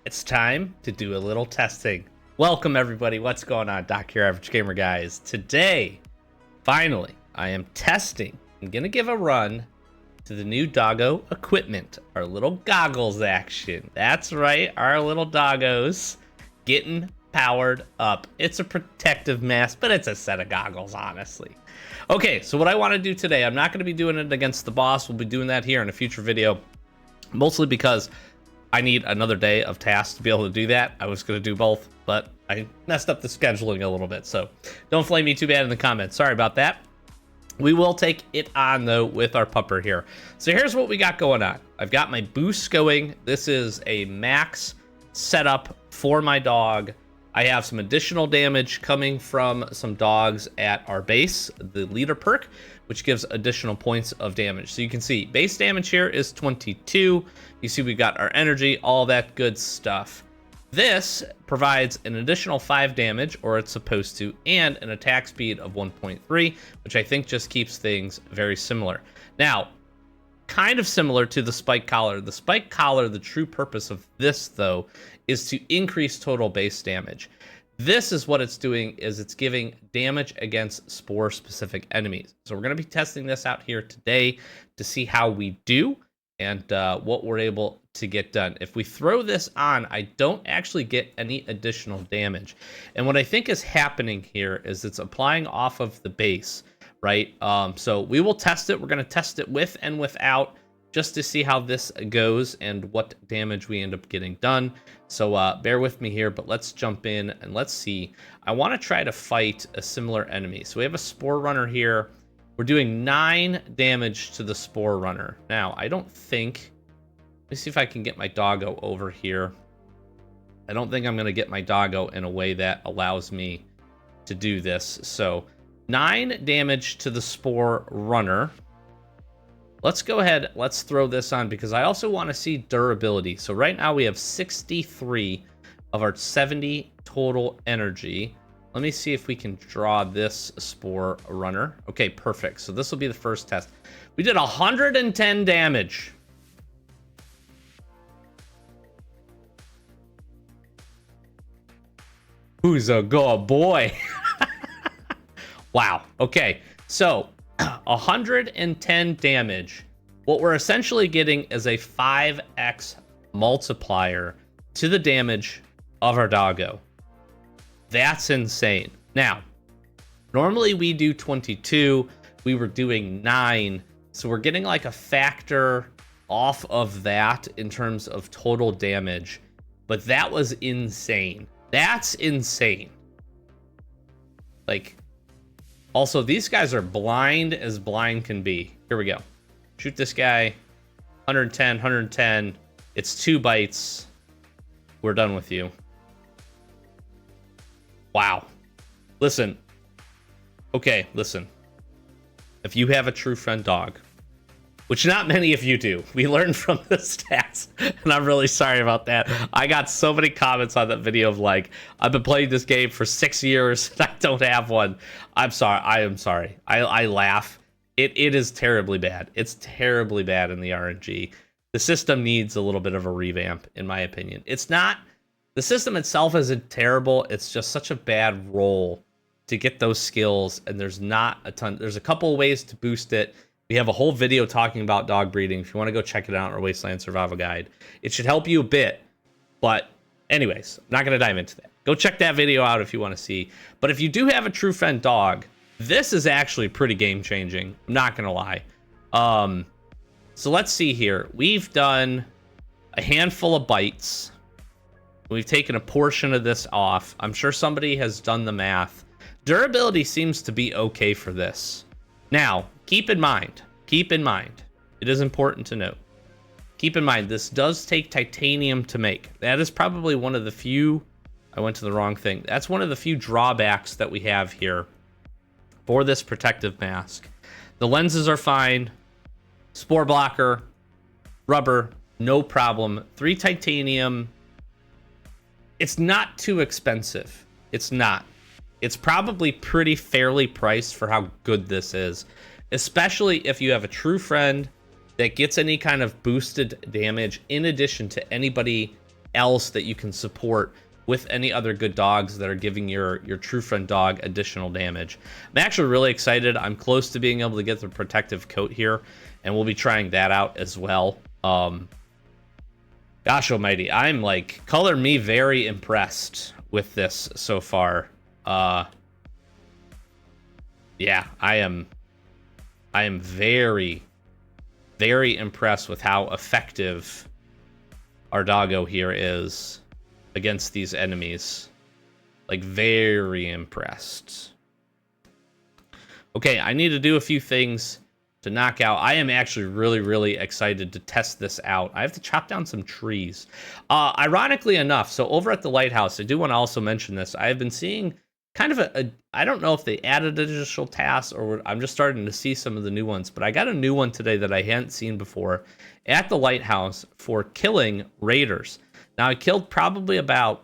It's time to do a little testing. Welcome everybody, what's going on? Doc here, Average Gamer guys. Today, finally, I am testing. I'm gonna give a run to the new doggo equipment, our little goggles action. That's right, our little doggos getting powered up. It's a protective mask, but it's a set of goggles, honestly. Okay, so what I want to do today, I'm not going to be doing it against the boss. We'll be doing that here in a future video, mostly because I need another day of tasks to be able to do that. I was going to do both, but I messed up the scheduling a little bit, so don't flame me too bad in the comments. Sorry about that. We will take it on, though, with our pupper here. So here's what we got going on. I've got my boost going. This is a max setup for my dog. I have some additional damage coming from some dogs at our base, the leader perk, which gives additional points of damage. So you can see base damage here is 22. You see we've got our energy, all that good stuff. This provides an additional 5 damage, or it's supposed to, and an attack speed of 1.3, which I think just keeps things very similar. Now, kind of similar to the spike collar. The spike collar, the true purpose of this, though, is to increase total base damage. This is what it's doing, is it's giving damage against spore-specific enemies. So we're going to be testing this out here today to see how we do and what we're able to get done. If we throw this on, I don't actually get any additional damage. And what I think is happening here is it's applying off of the base, right? So we will test it. We're going to test it with and without, just to see how this goes and what damage we end up getting done. So bear with me here, but let's jump in and let's see. I want to try to fight a similar enemy. So we have a spore runner here. We're doing 9 damage to the spore runner. Now, I don't think... Let me see if I can get my doggo over here. I don't think I'm going to get my doggo in a way that allows me to do this. So 9 damage to the spore runner. Let's go ahead, let's throw this on, because I also want to see durability. So right now we have 63 of our 70 total energy. Let me see if we can draw this spore runner. Okay, perfect. So this will be the first test. We did 110 damage. Who's a good boy? Wow. Okay, so 110 damage. What we're essentially getting is a 5x multiplier to the damage of our doggo. That's insane. Now, normally we do 22. We were doing 9. So we're getting like a factor off of that in terms of total damage. But that was insane. That's insane. Like... Also, these guys are blind as blind can be. Here we go. Shoot this guy. 110, 110. It's 2 bites. We're done with you. Wow. Listen. Okay, listen. If you have a true friend dog, which not many of you do, we learned from the stats, and I'm really sorry about that. I got so many comments on that video of like, I've been playing this game for 6 years, and I don't have one. I'm sorry. I am sorry. I laugh. It is terribly bad. It's terribly bad in the RNG. The system needs a little bit of a revamp, in my opinion. It's not, the system itself isn't terrible. It's just such a bad roll to get those skills, and there's not a ton. There's a couple of ways to boost it. We have a whole video talking about dog breeding. If you want to go check it out, our Wasteland Survival Guide. It should help you a bit. But anyways, I'm not going to dive into that. Go check that video out if you want to see. But if you do have a true friend dog, this is actually pretty game-changing. I'm not going to lie. So let's see here. We've done a handful of bites. We've taken a portion of this off. I'm sure somebody has done the math. Durability seems to be okay for this. Now, keep in mind, it is important to note, keep in mind, this does take titanium to make. That is probably one of the few, I went to the wrong thing. That's one of the few drawbacks that we have here for this protective mask. The lenses are fine, spore blocker, rubber, no problem. 3 titanium, it's not too expensive. It's not. It's probably pretty fairly priced for how good this is, especially if you have a true friend that gets any kind of boosted damage in addition to anybody else that you can support with any other good dogs that are giving your true friend dog additional damage. I'm actually really excited. I'm close to being able to get the protective coat here, and we'll be trying that out as well. Gosh almighty, I'm like, color me very impressed with this so far. Yeah, I am very, very impressed with how effective our doggo here is against these enemies. Like, very impressed. Okay, I need to do a few things to knock out. I am actually really, really excited to test this out. I have to chop down some trees. Ironically enough, so over at the lighthouse, I do want to also mention this. I have been seeing kind of I don't know if they added additional tasks or I'm just starting to see some of the new ones, but I got a new one today that I hadn't seen before at the lighthouse for killing raiders. Now, I killed probably about,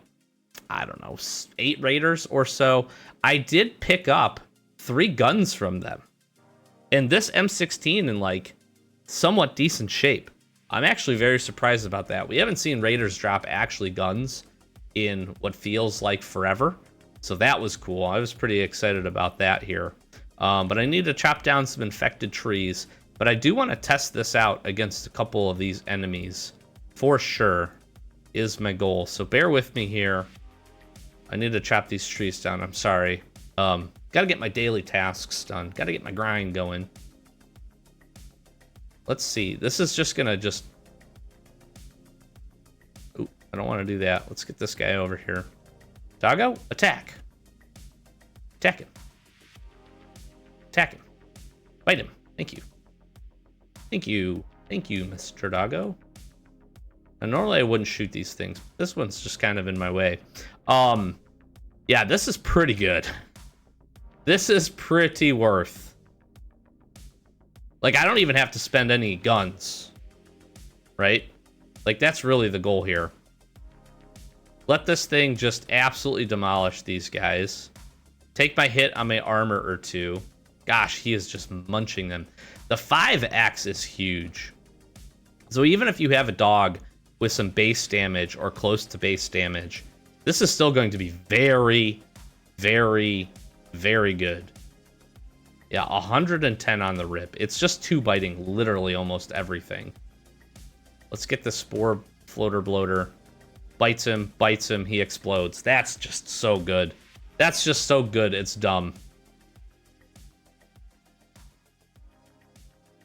I don't know, 8 raiders or so. I did pick up 3 guns from them. And this M16 in like somewhat decent shape. I'm actually very surprised about that. We haven't seen raiders drop actually guns in what feels like forever. So that was cool. I was pretty excited about that here. But I need to chop down some infected trees. But I do want to test this out against a couple of these enemies. For sure is my goal. So bear with me here. I need to chop these trees down. I'm sorry. Gotta get my daily tasks done. Gotta get my grind going. Let's see. This is just gonna just... Ooh, I don't want to do that. Let's get this guy over here. Doggo, attack. Attack him. Attack him. Bite him. Thank you. Thank you. Thank you, Mr. Doggo. And normally I wouldn't shoot these things. This one's just kind of in my way. Yeah, this is pretty good. This is pretty worth. Like, I don't even have to spend any guns. Right? Like, that's really the goal here. Let this thing just absolutely demolish these guys. Take my hit on my armor or 2. Gosh, he is just munching them. The 5x is huge. So even if you have a dog with some base damage or close to base damage, this is still going to be very, very, very good. Yeah, 110 on the rip. It's just 2 biting literally almost everything. Let's get the spore floater bloater. Bites him, he explodes. That's just so good. That's just so good, it's dumb.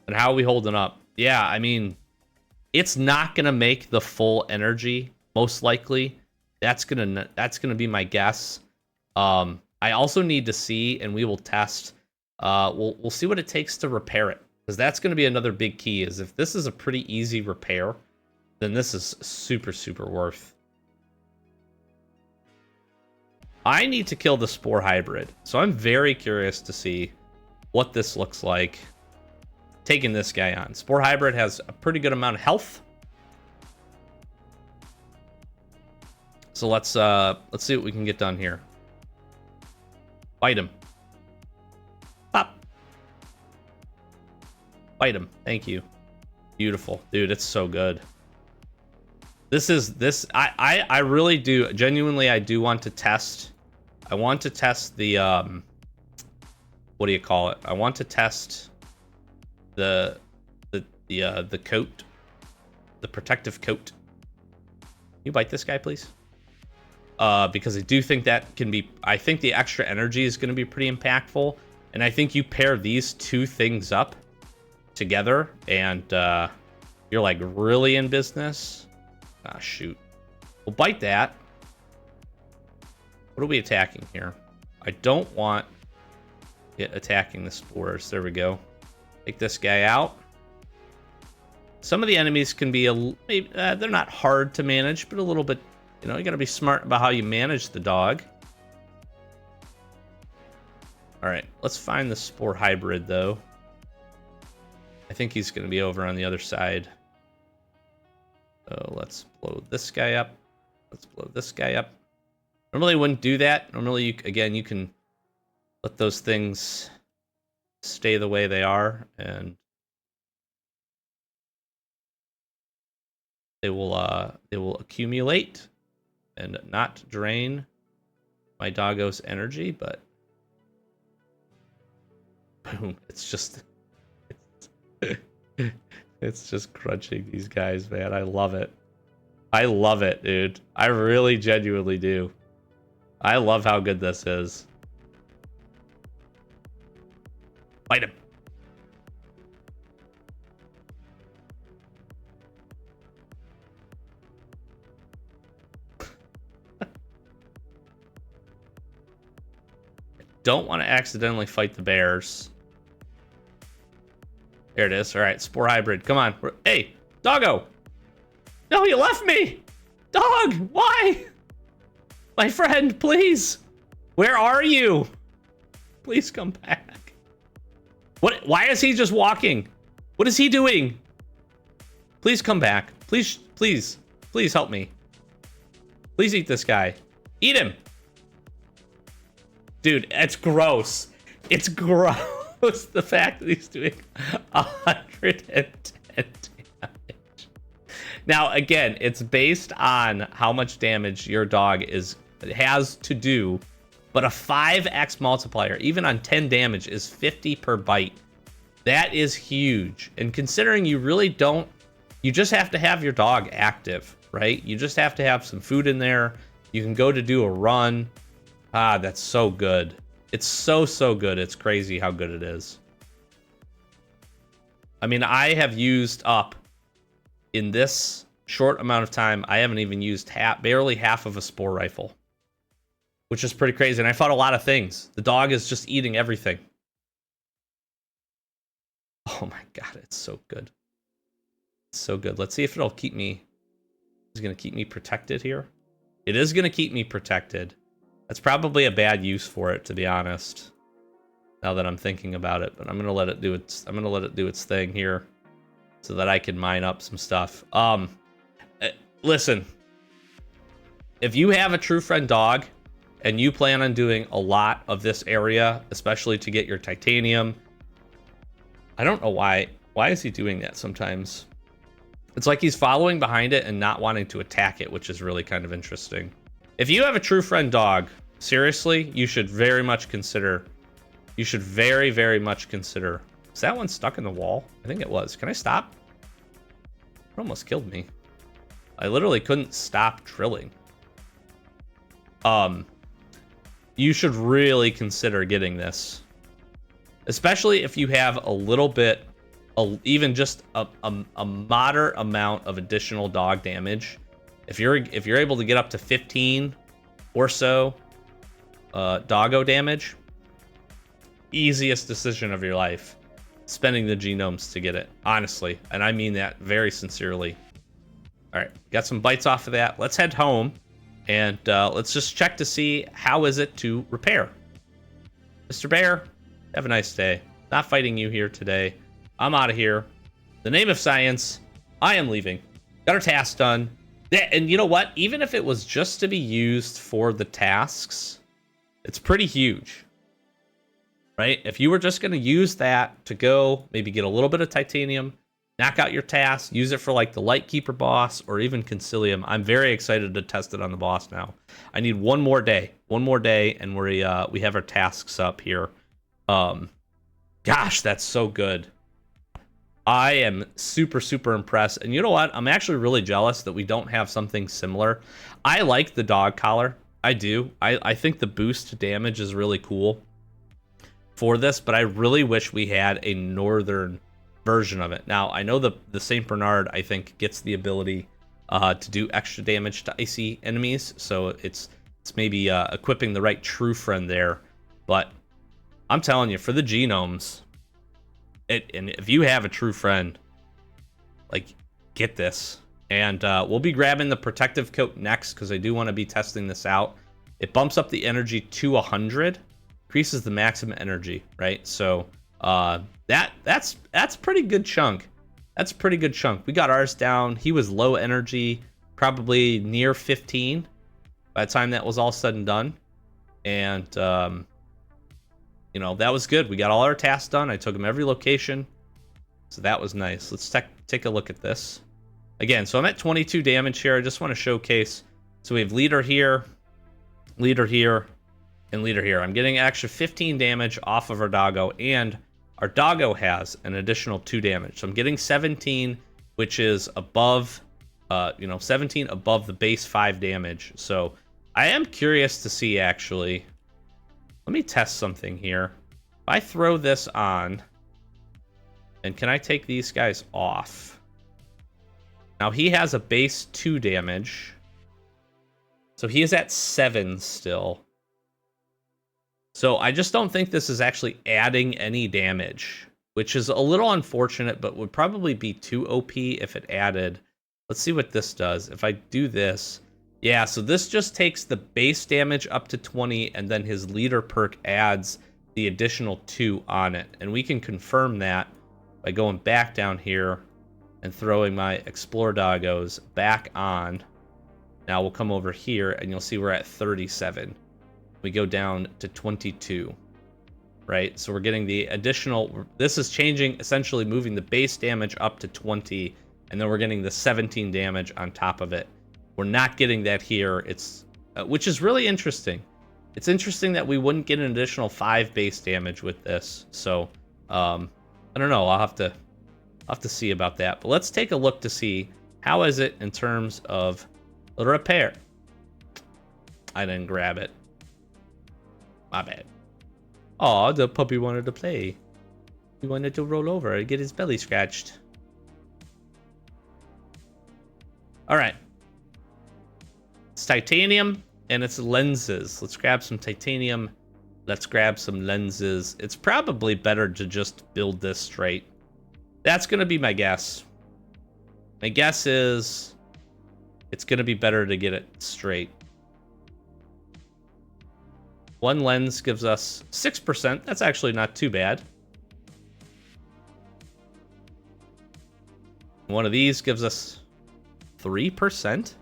And how are we holding up? Yeah, I mean, it's not gonna make the full energy, most likely. That's gonna be my guess. I also need to see, and we will test. We'll see what it takes to repair it, because that's gonna be another big key. Is if this is a pretty easy repair, then this is super, super worth. I need to kill the spore hybrid, so I'm very curious to see what this looks like. Taking this guy on. Spore hybrid has a pretty good amount of health. So let's see what we can get done here. Bite him. Pop. Bite him. Thank you. Beautiful. Dude, it's so good. I really do, genuinely, I do want to test. I want to test the, what do you call it? I want to test the coat, the protective coat. Can you bite this guy, please? Because I do think that can be, I think the extra energy is going to be pretty impactful. And I think you pair these 2 things up together and, you're like really in business. Ah, shoot. We'll bite that. What are we attacking here? I don't want it attacking the spores. There we go. Take this guy out. Some of the enemies can be maybe, they're not hard to manage, but a little bit, you know, you gotta be smart about how you manage the dog. All right, let's find the spore hybrid though. I think he's gonna be over on the other side. So let's blow this guy up. Let's blow this guy up. Normally I wouldn't do that. Normally, you can let those things stay the way they are. And They will accumulate and not drain my doggo's energy, but boom, it's just it's just crunching these guys, man. I love it. I love it, dude. I really genuinely do. I love how good this is. Fight him. Don't want to accidentally fight the bears. There it is. All right, spore hybrid. Come on. Hey, doggo. No, you left me. Dog, why? My friend, please. Where are you? Please come back. What? Why is he just walking? What is he doing? Please come back. Please, please, please help me. Please eat this guy. Eat him. Dude, it's gross. It's gross. The fact that he's doing 110 damage. Now, again, it's based on how much damage your dog has to do, but a 5x multiplier, even on 10 damage, is 50 per bite. That is huge. And considering you really don't, you just have to have your dog active, right? You just have to have some food in there. You can go to do a run. Ah, that's so good. It's so good. It's crazy how good it is. I mean, I have used up, in this short amount of time, I haven't even used barely half of a spore rifle, which is pretty crazy. And I fought a lot of things. The dog is just eating everything. Oh my God, it's so good. It's so good. Let's see if it'll keep me. It's going to keep me protected here. It is going to keep me protected. That's probably a bad use for it, to be honest. Now that I'm thinking about it, but I'm gonna let it do its. I'm gonna let it do its thing here, so that I can mine up some stuff. Listen, if you have a true friend dog, and you plan on doing a lot of this area, especially to get your titanium, I don't know why. Why is he doing that sometimes? It's like he's following behind it and not wanting to attack it, which is really kind of interesting. If you have a true friend dog, seriously, you should very much consider. You should very much consider. Is that one stuck in the wall? I think it was. Can I stop? It almost killed me. I literally couldn't stop drilling. You should really consider getting this. Especially if you have a little bit, even just a moderate amount of additional dog damage. If you're able to get up to 15 or so doggo damage, easiest decision of your life, spending the genomes to get it, honestly, and I mean that very sincerely. All right, got some bites off of that. Let's head home, and let's just check to see how is it to repair. Mr. Bear, have a nice day. Not fighting you here today. I'm out of here. In the name of science, I am leaving. Got our task done. Yeah, and you know what? Even if it was just to be used for the tasks, it's pretty huge, right? If you were just going to use that to go, maybe get a little bit of titanium, knock out your task, use it for like the Lightkeeper boss or even Concilium. I'm very excited to test it on the boss now. I need one more day, and we have our tasks up here. Gosh, that's so good. I am super impressed. And you know what? I'm actually really jealous that we don't have something similar. I like the dog collar. I do. I think the boost damage is really cool for this, but I really wish we had a northern version of it. Now, I know the St. Bernard, I think, gets the ability to do extra damage to icy enemies, so it's maybe equipping the right true friend there. But I'm telling you, for the genomes, and if you have a true friend, like, get this. And we'll be grabbing the protective coat next, because I do want to be testing this out. It bumps up the energy to 100, increases the maximum energy, right? So that's pretty good chunk. That's a pretty good chunk. We got ours down. He was low energy, probably near 15 by the time that was all said and done. And you know, that was good. We got all our tasks done. I took him every location, so that was nice. Let's take a look at this. again, so I'm at 22 damage here. I just want to showcase. So we have leader here, and leader here. I'm getting an extra 15 damage off of our doggo, and our doggo has an additional 2 damage. So I'm getting 17, which is above, 17 above the base 5 damage. So I am curious to see, actually. Let me test something here. If I throw this on, and can I take these guys off? Now he has a base 2 damage. So he is at 7 still. So I just don't think this is actually adding any damage, which is a little unfortunate, but would probably be too OP if it added. Let's see what this does. If I do this, yeah, so this just takes the base damage up to 20, and then his leader perk adds the additional 2 on it. And we can confirm that by going back down here and throwing my Explore Doggos back on. Now we'll come over here, and you'll see we're at 37. We go down to 22, right? So we're getting the additional, this is changing, essentially moving the base damage up to 20, and then we're getting the 17 damage on top of it. We're not getting that here, it's which is really interesting. It's interesting that we wouldn't get an additional 5 base damage with this. So, I don't know, I'll have to see about that. But let's take a look to see how is it in terms of the repair. I didn't grab it. My bad. Aw, the puppy wanted to play. He wanted to roll over and get his belly scratched. Alright. It's titanium and it's lenses. Let's grab some titanium. Let's grab some lenses. It's probably better to just build this straight. That's going to be my guess. My guess is it's going to be better to get it straight. One lens gives us 6%. That's actually not too bad. One of these gives us 3%.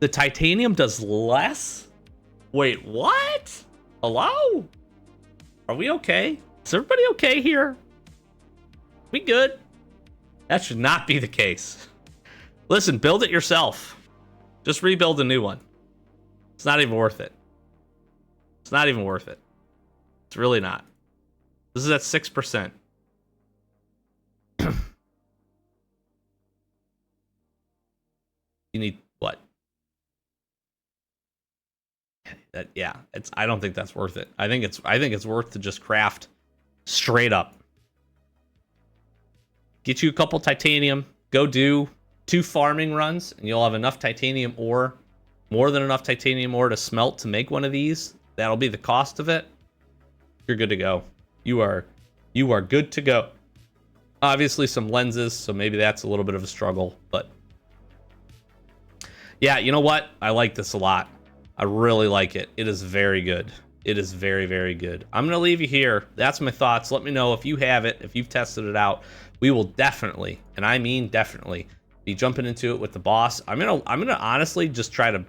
The titanium does less? Wait, what? Hello? Are we okay? Is everybody okay here? We good? That should not be the case. Listen, build it yourself. Just rebuild a new one. It's not even worth it. It's not even worth it. It's really not. This is at 6%. You need what? Yeah, I don't think that's worth it. I think it's worth to just craft straight up. Get you a couple titanium, go do 2 farming runs, and you'll have enough titanium ore, more than enough titanium ore to smelt to make one of these. That'll be the cost of it. You're good to go. You are good to go. Obviously some lenses, so maybe that's a little bit of a struggle, but yeah, you know what? I like this a lot. I really like it. It is very good. It is very, very good. I'm going to leave you here. That's my thoughts. Let me know if you have it, if you've tested it out. We will definitely, and I mean definitely, be jumping into it with the boss. I'm gonna honestly just try to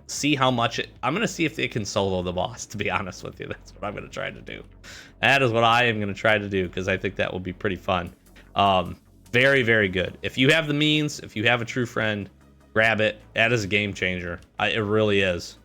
see how much I'm gonna see if they can solo the boss, to be honest with you. That's what I'm gonna try to do. That is what I am gonna try to do, because I think that will be pretty fun. Very, very good. If you have the means, if you have a true friend, grab it. That is a game changer. It really is.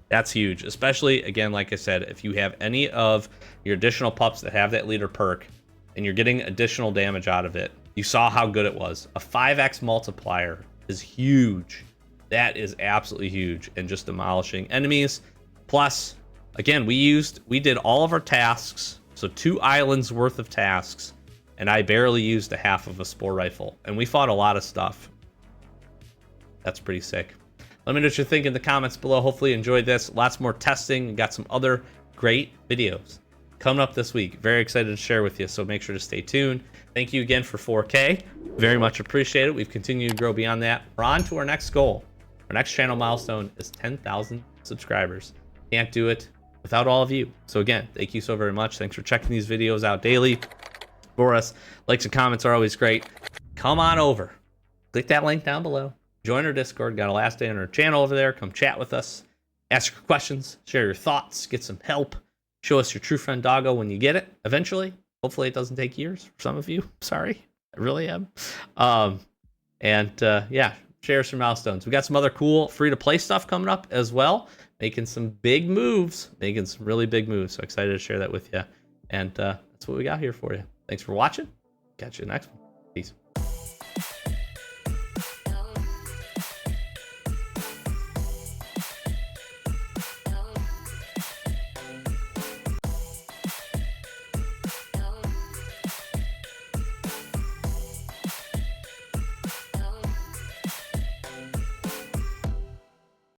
That's huge, especially, again, like I said, if you have any of your additional pups that have that leader perk and you're getting additional damage out of it. You saw how good it was. A 5x multiplier is huge. That is absolutely huge, and just demolishing enemies. Plus, again, we did all of our tasks, so 2 islands worth of tasks, and I barely used a half of a spore rifle, and we fought a lot of stuff. That's pretty sick. Let me know what you think in the comments below. Hopefully you enjoyed this. Lots more testing, and got some other great videos coming up this week. Very excited to share with you, so make sure to stay tuned. Thank you again for 4K. Very much appreciate it. We've continued to grow beyond that. We're on to our next goal. Our next channel milestone is 10,000 subscribers. Can't do it without all of you. So again, thank you so very much. Thanks for checking these videos out daily for us. Likes and comments are always great. Come on over. Click that link down below. Join our Discord. Got a last day on our channel over there. Come chat with us. Ask your questions. Share your thoughts. Get some help. Show us your true friend doggo when you get it eventually. Hopefully it doesn't take years for some of you. Sorry. I really am. And yeah, share some milestones. We got some other cool free-to-play stuff coming up as well. Making some big moves, making some really big moves. So excited to share that with you. And that's what we got here for you. Thanks for watching. Catch you next one.